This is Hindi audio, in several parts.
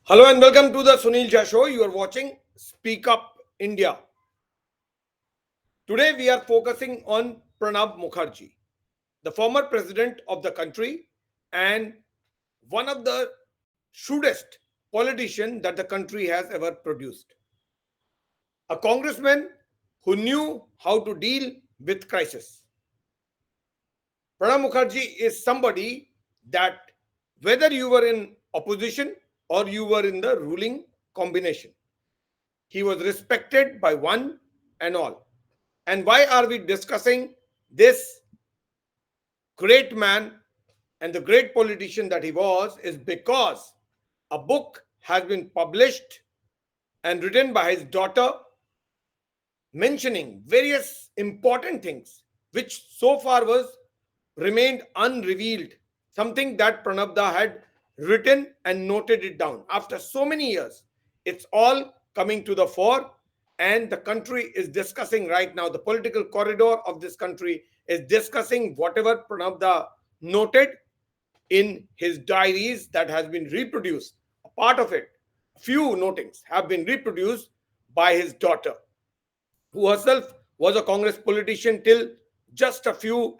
Hello and welcome to the Sunil Jha Show. You are watching Speak Up India. Today we are focusing on Pranab Mukherjee, the former president of the country and one of the shrewdest politicians that the country has ever produced. A congressman who knew how to deal with crisis. Pranab Mukherjee is somebody that whether you were in opposition or you were in the ruling combination, he was respected by one and all. And why are we discussing this great man and the great politician that he was is because a book has been published and written by his daughter mentioning various important things which so far was remained unrevealed, something that Pranabda had written and noted it down. After so many years, it's all coming to the fore, and the country is discussing right now. The political corridor of this country is discussing whatever Pranabda noted in his diaries that has been reproduced. A part of it, a few notings have been reproduced by his daughter, who herself was a Congress politician till just a few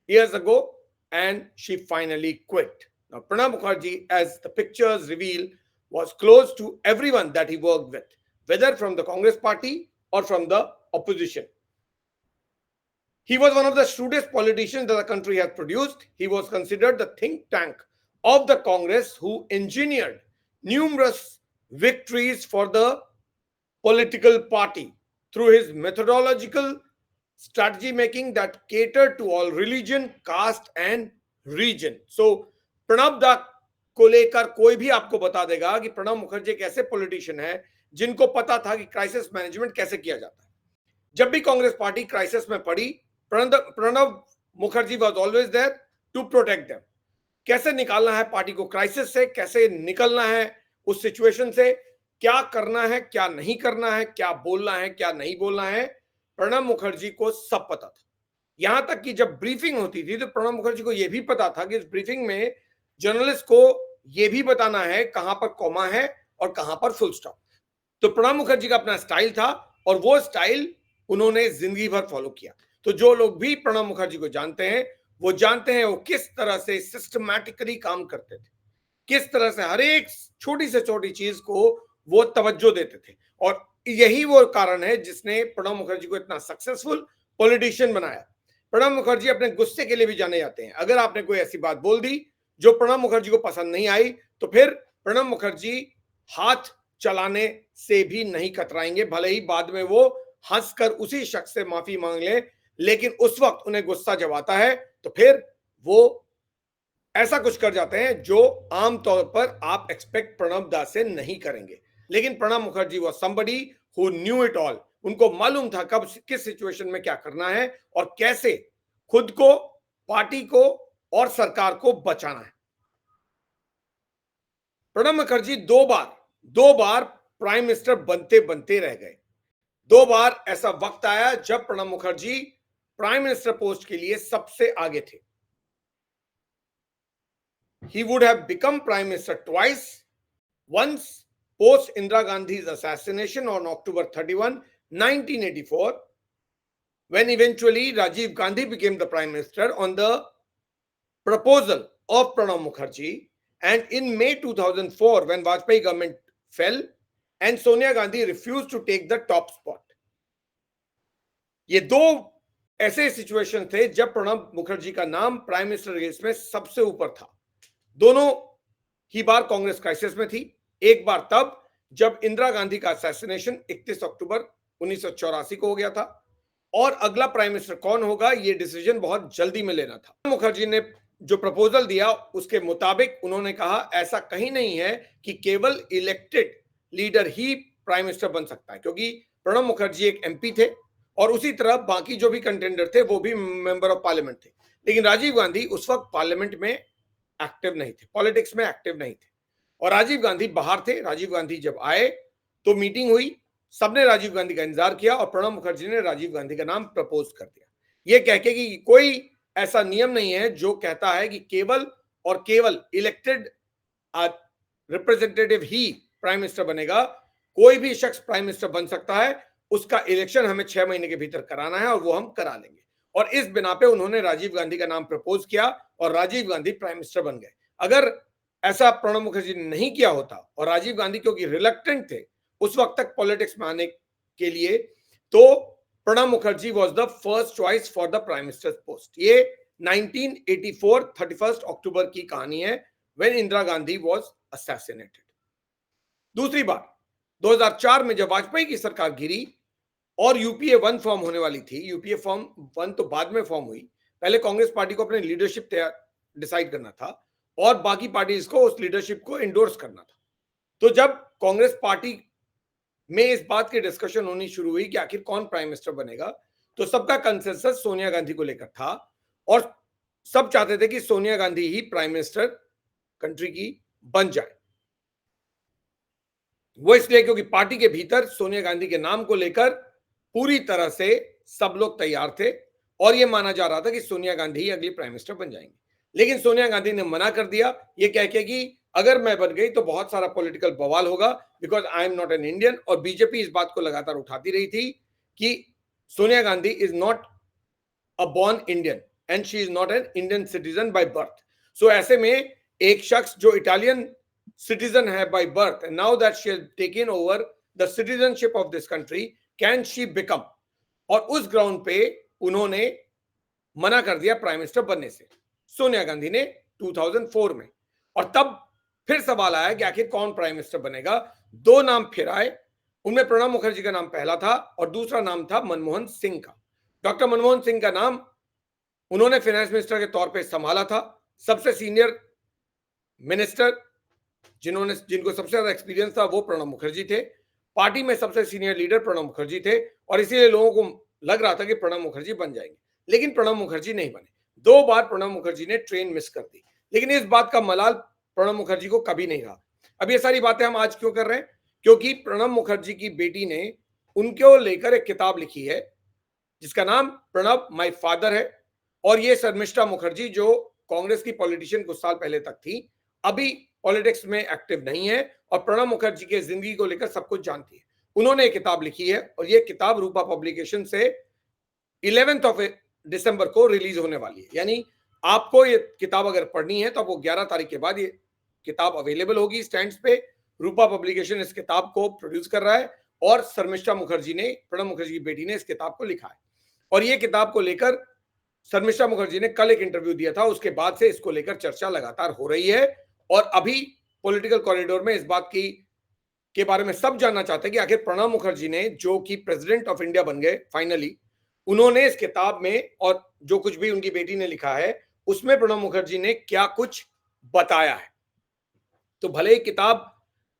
years ago, and she finally quit. Now, Pranab Mukherjee, as the pictures reveal, was close to everyone that he worked with, whether from the Congress party or from the opposition. He was one of the shrewdest politicians that the country has produced. He was considered the think tank of the Congress who engineered numerous victories for the political party through his methodological strategy making that catered to all religion, caste and region. So Pranab दा को लेकर कोई भी आपको बता देगा कि प्रणब मुखर्जी एक ऐसे पॉलिटिशियन है जिनको पता था कि क्राइसिस मैनेजमेंट कैसे किया जाता है. जब भी कांग्रेस पार्टी क्राइसिस में पड़ी, Pranab Mukherjee was always there to protect them. कैसे निकालना है पार्टी को क्राइसिस से, कैसे निकलना है उस सिचुएशन से, क्या करना है, क्या नहीं करना है, क्या बोलना है, क्या नहीं बोलना है, प्रणब मुखर्जी को सब पता था. यहां तक कि जब ब्रीफिंग होती थी तो प्रणब मुखर्जी को यह भी पता था कि इस ब्रीफिंग में जर्नलिस्ट को यह भी बताना है कहां पर कॉमा है और कहां पर फुल स्टॉप. तो प्रणब मुखर्जी का अपना स्टाइल था और वो स्टाइल उन्होंने जिंदगी भर फॉलो किया. तो जो लोग भी प्रणब मुखर्जी को जानते हैं वो जानते हैं वो किस तरह से सिस्टमैटिकली काम करते थे, किस तरह से हर एक छोटी से छोटी चीज को वो तवज्जो देते थे. और यही वो कारण है जिसने प्रणब मुखर्जी को इतना सक्सेसफुल पॉलिटिशियन बनाया. प्रणब मुखर्जी अपने गुस्से के लिए भी जाने जाते हैं. अगर आपने कोई ऐसी बात बोल दी जो प्रणब मुखर्जी को पसंद नहीं आई तो फिर प्रणब मुखर्जी हाथ चलाने से भी नहीं कतराएंगे, भले ही बाद में वो हंसकर उसी शख्स से माफी मांग ले, लेकिन उस वक्त उन्हें गुस्सा जब आता है तो फिर वो ऐसा कुछ कर जाते हैं जो आमतौर पर आप एक्सपेक्ट प्रणब दा से नहीं करेंगे. लेकिन प्रणब मुखर्जी वो somebody who knew it all. उनको मालूम था कब किस सिचुएशन में क्या करना है और कैसे खुद को, पार्टी को और सरकार को बचाना है. प्रणब मुखर्जी दो बार प्राइम मिनिस्टर बनते बनते रह गए. दो बार ऐसा वक्त आया जब Pranab Mukherjee prime minister post के लिए सबसे आगे थे. He would have become prime minister twice. Once post Indira Gandhi's assassination on October 31, 1984, when eventually Rajiv Gandhi became the prime minister on the proposal of Pranab Mukherjee, and in May 2004 when Vajpayee government fell and Sonia Gandhi refused to take the top spot. ये दो ऐसे सिचुएशन थे जब प्रणब मुखर्जी का नाम प्राइम मिनिस्टर रेस में सबसे ऊपर था. दोनों ही बार कांग्रेस क्राइसिस में थी. एक बार तब जब इंदिरा गांधी का असैसिनेशन 31 अक्टूबर 1984 को हो गया था और अगला प्राइम मिनिस्टर कौन होगा ये डिसीजन बहुत जल्दी में लेना था. मुखर्जी ने जो प्रपोजल दिया उसके मुताबिक उन्होंने कहा ऐसा कहीं नहीं है कि केवल इलेक्टेड लीडर ही प्राइम मिनिस्टर बन सकता है, क्योंकि प्रणब मुखर्जी एक एमपी थे और उसी तरह बाकी जो भी कंटेंडर थे वो भी मेंबर ऑफ पार्लियामेंट थे. लेकिन राजीव गांधी उस वक्त पार्लियामेंट में एक्टिव नहीं थे, पॉलिटिक्स में एक्टिव नहीं थे और राजीव गांधी बाहर थे. राजीव गांधी जब आए तो मीटिंग हुई, सबने राजीव गांधी का इंतजार किया और प्रणब मुखर्जी ने राजीव गांधी का नाम प्रपोज कर दिया, ये कह के कि कोई ऐसा नियम नहीं है जो कहता है कि केवल और केवल इलेक्टेड रिप्रेजेंटेटिव ही प्राइम मिनिस्टर बनेगा, कोई भी शख्स प्राइम मिनिस्टर बन सकता है, उसका इलेक्शन हमें 6 महीने के भीतर कराना है और वो हम करा लेंगे। और इस बिना पे उन्होंने राजीव गांधी का नाम प्रपोज किया और राजीव गांधी प्राइम मिनिस्टर बन गए। अगर ऐसा प्रणब मुखर्जी ने नहीं किया होता और राजीव गांधी क्योंकि रिलक्टेंट थे उस वक्त तक पॉलिटिक्स में आने के लिए, तो Pranab Mukherjee was the first choice for the prime minister post. ये 1984 31 अक्टूबर की कहानी है, when Indira Gandhi was assassinated. दूसरी बात, 2004 में जब वाजपेयी की सरकार गिरी और यूपीए 1 फॉर्म होने वाली थी, यूपीए फॉर्म 1 तो बाद में फॉर्म हुई, पहले कांग्रेस पार्टी को अपनी लीडरशिप डिसाइड करना था और बाकी पार्टीज को उस लीडरशिप को इंडोर्स करना था। तो जब कांग्रेस पार्टी में इस बात की डिस्कशन होनी शुरू हुई कि आखिर कौन प्राइम मिनिस्टर बनेगा, तो सबका कंसेंसस सोनिया गांधी को लेकर था और सब चाहते थे कि सोनिया गांधी ही प्राइम मिनिस्टर कंट्री की बन जाए। वो इसलिए क्योंकि पार्टी के भीतर सोनिया गांधी के नाम को लेकर पूरी तरह से सब लोग तैयार थे और यह माना जा रहा था कि सोनिया गांधी ही अगली प्राइम मिनिस्टर बन जाएंगी। लेकिन सोनिया गांधी ने मना कर दिया, ये कह के कि अगर मैं बन गई तो बहुत सारा पॉलिटिकल बवाल होगा, because I am not an Indian. और बीजेपी इस बात को लगातार उठाती रही थी कि Sonia Gandhi is not a born Indian and she is not an Indian citizen by birth. So ऐसे में एक शख्स जो इटालियन सिटीजन है by birth, and now that she has taken over the citizenship of this country, can she become? और उस ग्राउंड पे उन्होंने मना कर दिया प्राइम मिनिस्टर बनने से सोनिया गांधी ने 2004 में। और तब फिर सवाल आया कि आखिर कौन प्राइम मिनिस्टर बनेगा। दो नाम फिर आए, उनमें प्रणब मुखर्जी का नाम पहला था और दूसरा नाम था मनमोहन सिंह का। डॉक्टर मनमोहन सिंह का नाम उन्होंने फाइनेंस मिनिस्टर के तौर पे संभाला था। सबसे सीनियर मिनिस्टर जिनको सबसे ज्यादा एक्सपीरियंस था वो प्रणब मुखर्जी थे। पार्टी में सबसे सीनियर लीडर प्रणब मुखर्जी थे और इसीलिए लोगों को लग रहा था कि प्रणब मुखर्जी बन जाएंगे, लेकिन प्रणब मुखर्जी नहीं बने। 2 बार प्रणब मुखर्जी ने ट्रेन मिस कर दी, लेकिन इस बात का मलाल प्रणब मुखर्जी को कभी नहीं रहा। अब ये सारी बातें हम आज क्यों कर रहे हैं? क्योंकि प्रणब मुखर्जी की बेटी ने उनको लेकर एक किताब लिखी है जिसका नाम प्रणब माय फादर है। और ये शर्मिष्ठा मुखर्जी जो कांग्रेस की पॉलिटिशियन कुछ साल पहले तक थी, अभी पॉलिटिक्स में एक्टिव नहीं है और प्रणब मुखर्जी के जिंदगी को लेकर सब कुछ जानती है। उन्होंने एक किताब लिखी है और ये किताब रूपा पब्लिकेशन से 11 दिसंबर को रिलीज होने वाली है। यानी आपको ये किताब अगर पढ़नी है तो आपको 11 तारीख के बाद ये किताब अवेलेबल होगी स्टैंड्स पे। रूपा पब्लिकेशन इस किताब को प्रोड्यूस कर रहा है और शर्मिष्ठा मुखर्जी ने, प्रणब मुखर्जी की बेटी ने इस किताब को लिखा है। और ये किताब को लेकर शर्मिष्ठा मुखर्जी ने कल एक इंटरव्यू दिया था, उसके बाद से इसको लेकर चर्चा लगातार हो रही है और अभी पॉलिटिकल कॉरिडोर में इस बात की के बारे में सब जानना चाहते हैं कि आखिर प्रणब मुखर्जी ने, जो कि प्रेसिडेंट ऑफ इंडिया बन गए फाइनली, उन्होंने इस किताब में और जो कुछ भी उनकी बेटी ने लिखा है उसमें प्रणब मुखर्जी ने क्या कुछ बताया है। तो भले ही किताब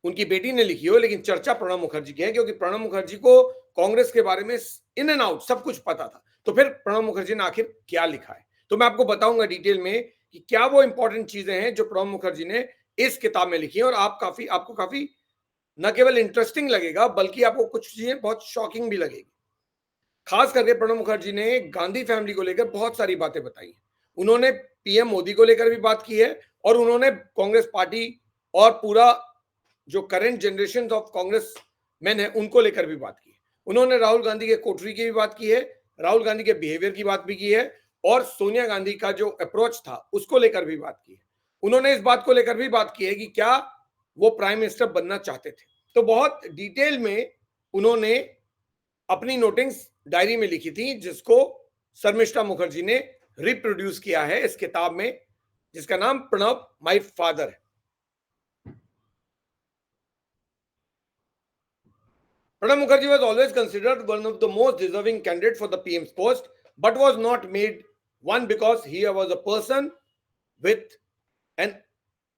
उनकी बेटी ने लिखी हो, लेकिन चर्चा प्रणब मुखर्जी की है क्योंकि प्रणब मुखर्जी को कांग्रेस के बारे में इन एंड आउट सब कुछ पता था। तो फिर प्रणब मुखर्जी ने आखिर क्या लिखा है, तो मैं आपको बताऊंगा डिटेल में कि क्या वो इंपॉर्टेंट चीजें हैं जो प्रणब मुखर्जी ने इस किताब में लिखी है। और आपको काफी न केवल इंटरेस्टिंग लगेगा बल्कि आपको कुछ चीजें बहुत शॉकिंग भी लगेगी। खास करके प्रणब मुखर्जी ने गांधी फैमिली को लेकर बहुत सारी बातें बताई। उन्होंने पीएम मोदी को लेकर भी बात की है और उन्होंने कांग्रेस पार्टी और पूरा जो current generation of Congress man है उनको लेकर भी बात की है। उन्होंने राहुल गांधी के कोठरी की भी बात की है, राहुल गांधी के बिहेवियर की बात भी की है और सोनिया गांधी का जो अप्रोच था उसको लेकर भी बात की है। उन्होंने इस बात को लेकर भी बात की है कि क्या वो प्राइम मिनिस्टर बनना चाहते थे। तो बहुत डिटेल में उन्होंने अपनी नोटिंग्स डायरी में लिखी थी जिसको शर्मिष्ठा मुखर्जी ने रिप्रोड्यूस किया है इस किताब में, जिसका नाम प्रणब माय फादर है। Pranab Mukherjee was always considered one of the most deserving candidates for the PM's post, but was not made one because he was a person with an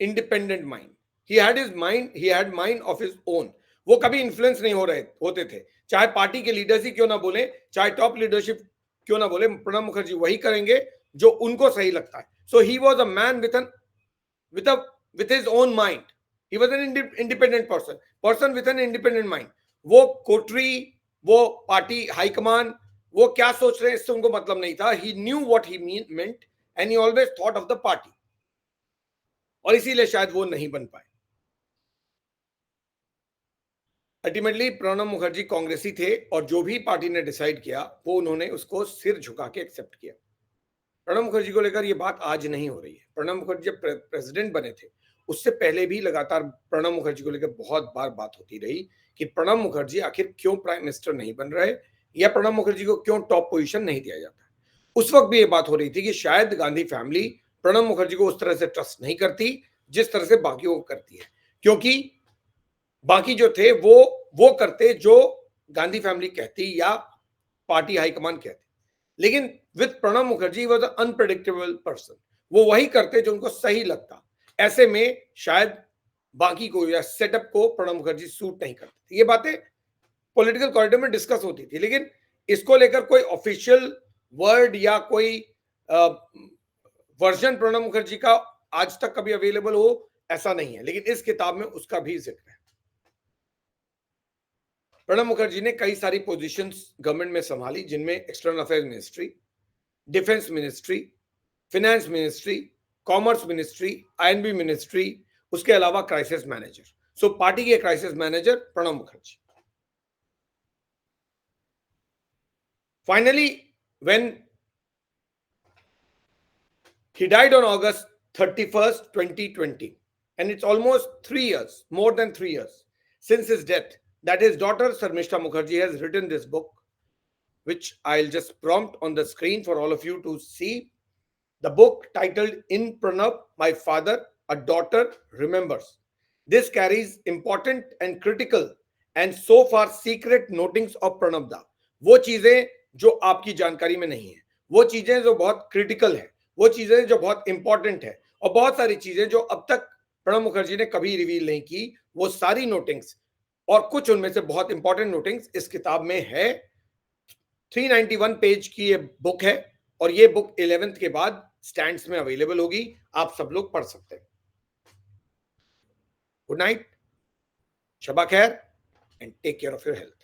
independent mind. He had mind of his own. वो कभी इन्फ्लुएंस नहीं होते थे, चाहे पार्टी के लीडर्स ही क्यों ना बोले, चाहे टॉप लीडरशिप क्यों ना बोले, प्रणब मुखर्जी वही करेंगे जो उनको सही लगता है. So he was a man with his own mind. He was an independent person with an independent mind. वो कोटरी, वो पार्टी हाईकमान, वो क्या सोच रहे हैं इससे उनको मतलब नहीं था. He knew what he meant and he always thought of the party. और इसीलिए शायद वो नहीं बन पाए. अल्टीमेटली प्रणब मुखर्जी कांग्रेसी थे और जो भी पार्टी ने डिसाइड किया वो उन्होंने उसको सिर झुका के एक्सेप्ट किया। प्रणब मुखर्जी को लेकर ये बात आज नहीं हो रही है। प्रणब मुखर्जी जब प्रेसिडेंट बने थे उससे पहले भी लगातार प्रणब मुखर्जी को लेकर बहुत बार बात होती रही कि प्रणब मुखर्जी आखिर क्यों प्राइम मिनिस्टर नहीं बन रहे या प्रणब मुखर्जी को क्यों टॉप पोजीशन नहीं दिया जाता। उस वक्त भी ये बात हो रही थी कि शायद गांधी फैमिली प्रणब मुखर्जी को उस तरह से ट्रस्ट नहीं करती जिस तरह से बाकियों को करती है, क्योंकि बाकी जो थे वो करते जो गांधी फैमिली कहती या पार्टी हाईकमान कहती, लेकिन with Pranab Mukherjee was a unpredictable person. वो वही करते जो उनको सही लगता। ऐसे में शायद बाकी को या सेटअप को प्रणब मुखर्जी सूट नहीं करते। ये बातें पॉलिटिकल कॉरिडोर में डिस्कस होती थी, लेकिन इसको लेकर कोई ऑफिशियल वर्ड या कोई वर्जन प्रणब मुखर्जी का आज तक कभी अवेलेबल हो ऐसा नहीं है, लेकिन इस किताब में उसका भी जिक्र है। प्रणब मुखर्जी ने कई सारी पोजीशंस गवर्नमेंट में संभाली, जिनमें external affairs ministry, defence ministry, finance ministry, commerce ministry, I&B ministry, उसके अलावा क्राइसिस मैनेजर। सो पार्टी के crisis manager Pranab Mukherjee. Finally when he died on August 31st, 2020, and it's almost 3 years, more than 3 years since his death, that his daughter Sarmishta Mukherjee has written this book, which I'll just prompt on the screen for all of you to see. The book titled In Pranab, My Father, A Daughter Remembers. This carries important and critical and so far secret notings of Pranab Da. वो चीजें जो आपकी जानकारी में नहीं है, वो चीजें जो बहुत क्रिटिकल है, वो चीजें जो बहुत इंपॉर्टेंट है, और बहुत सारी चीजें जो अब तक प्रणब मुखर्जी ने कभी रिवील नहीं की, वो सारी नोटिंग्स और कुछ उनमें से बहुत इंपॉर्टेंट नोटिंग्स इस किताब में है। 391 पेज की ये बुक है और ये बुक 11th के बाद स्टैंड्स में अवेलेबल होगी, आप सब लोग पढ़ सकते हैं। गुड नाइट, शबा खैर, and take care of your health.